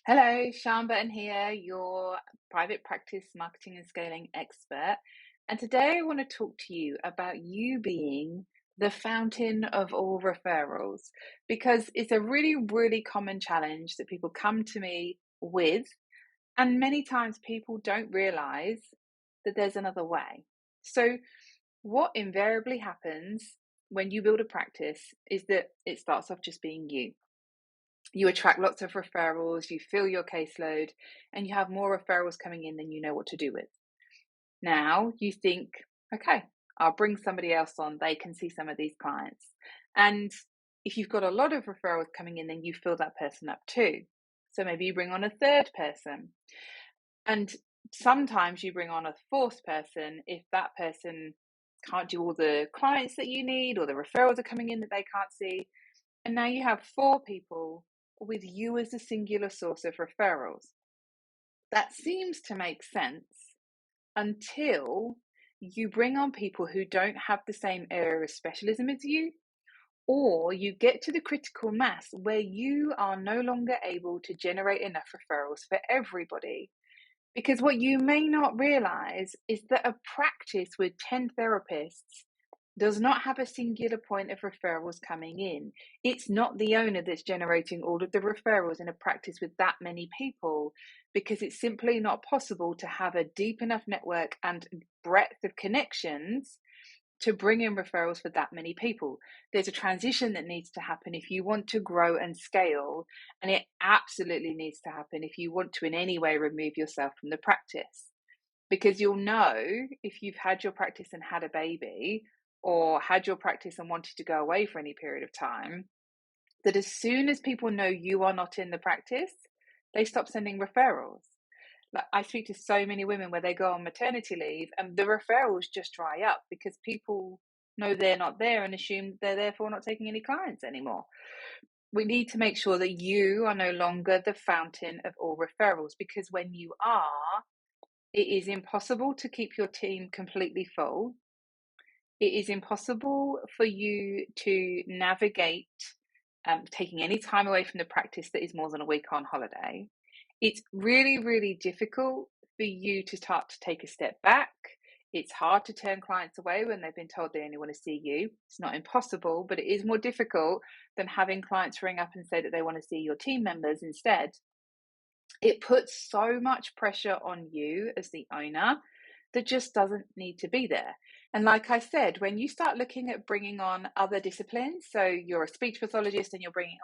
Hello, Sian here, your private practice marketing and scaling expert. And today I want to talk to you about you being the fountain of all referrals because it's a really, really common challenge that people come to me with. And many times people don't realize that there's another way. So, what invariably happens when you build a practice is that it starts off just being you. You attract lots of referrals, you fill your caseload, and you have more referrals coming in than you know what to do with. Now you think, okay, I'll bring somebody else on, they can see some of these clients. And if you've got a lot of referrals coming in, then you fill that person up too. So maybe you bring on a third person. And sometimes you bring on a fourth person if that person can't do all the clients that you need or the referrals are coming in that they can't see. And now you have four people with you as a singular source of referrals. That seems to make sense until you bring on people who don't have the same area of specialism as you, or you get to the critical mass where you are no longer able to generate enough referrals for everybody. Because what you may not realize is that a practice with 10 therapists does not have a singular point of referrals coming in. It's not the owner that's generating all of the referrals in a practice with that many people, because it's simply not possible to have a deep enough network and breadth of connections to bring in referrals for that many people. There's a transition that needs to happen if you want to grow and scale, and it absolutely needs to happen if you want to in any way remove yourself from the practice. Because you'll know if you've had your practice and had a baby, or had your practice and wanted to go away for any period of time, that as soon as people know you are not in the practice, they stop sending referrals. Like, I speak to so many women where they go on maternity leave and the referrals just dry up because people know they're not there and assume they're therefore not taking any clients anymore. We need to make sure that you are no longer the fountain of all referrals, because when you are, it is impossible to keep your team completely full. It is impossible for you to navigate taking any time away from the practice that is more than a week on holiday. It's really, really difficult for you to start to take a step back. It's hard to turn clients away when they've been told they only want to see you. It's not impossible, but it is more difficult than having clients ring up and say that they want to see your team members instead. It puts so much pressure on you as the owner that just doesn't need to be there. And like I said, when you start looking at bringing on other disciplines, so you're a speech pathologist and you're bringing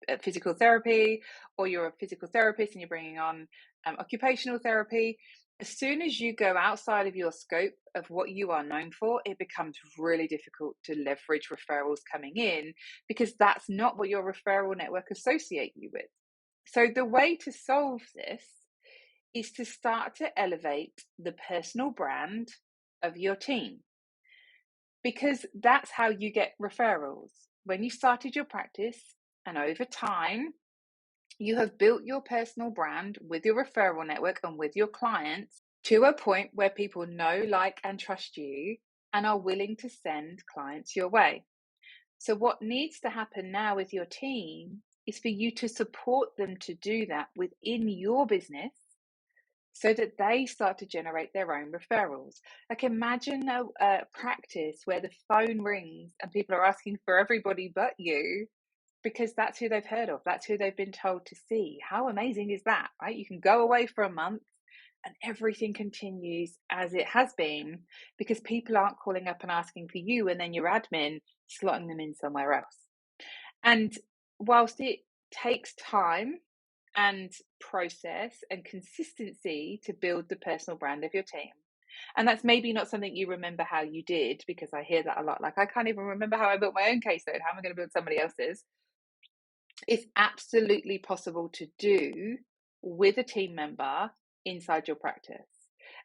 on physical therapy, or you're a physical therapist and you're bringing on occupational therapy, as soon as you go outside of your scope of what you are known for, it becomes really difficult to leverage referrals coming in, because that's not what your referral network associate you with. So the way to solve this is to start to elevate the personal brand of your team, because that's how you get referrals. When you started your practice and over time, you have built your personal brand with your referral network and with your clients to a point where people know, like, and trust you and are willing to send clients your way. So what needs to happen now with your team is for you to support them to do that within your business, so that they start to generate their own referrals. Like, imagine a practice where the phone rings and people are asking for everybody but you, because that's who they've heard of, that's who they've been told to see. How amazing is that, right? You can go away for a month and everything continues as it has been, because people aren't calling up and asking for you and then your admin slotting them in somewhere else. And whilst it takes time and process and consistency to build the personal brand of your team, and that's maybe not something you remember how you did, because I hear that a lot. Like, I can't even remember how I built my own caseload. How am I going to build somebody else's? It's absolutely possible to do with a team member inside your practice.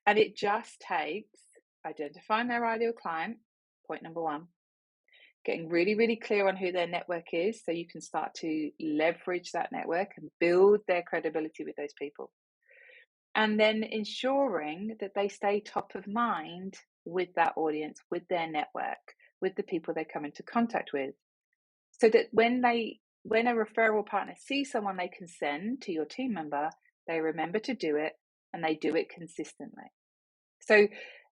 And it just takes identifying their ideal client, point number one, getting really, really clear on who their network is so you can start to leverage that network and build their credibility with those people. And then ensuring that they stay top of mind with that audience, with their network, with the people they come into contact with, so that when they when a referral partner sees someone they can send to your team member, they remember to do it and they do it consistently. So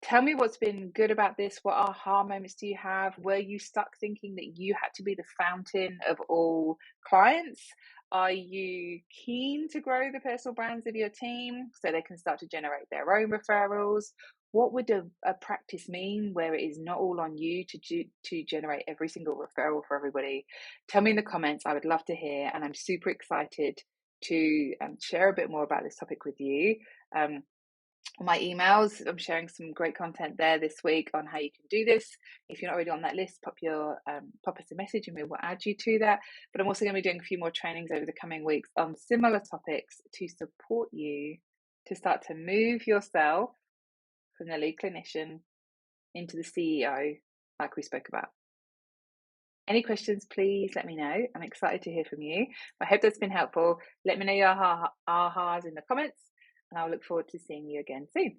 tell me what's been good about this. What aha moments do you have? Were you stuck thinking that you had to be the fountain of all clients? Are you keen to grow the personal brands of your team so they can start to generate their own referrals? What would a practice mean where it is not all on you to generate every single referral for everybody? Tell me in the comments. I would love to hear, and I'm super excited to share a bit more about this topic with you. My emails, I'm sharing some great content there this week on how you can do this. If you're not already on that list, pop us a message and we will add you to that. But I'm also going to be doing a few more trainings over the coming weeks on similar topics to support you to start to move yourself from the lead clinician into the CEO, like we spoke about. Any questions, please let me know. I'm excited to hear from you. I hope that's been helpful. Let me know your ahas in the comments, and I'll look forward to seeing you again soon.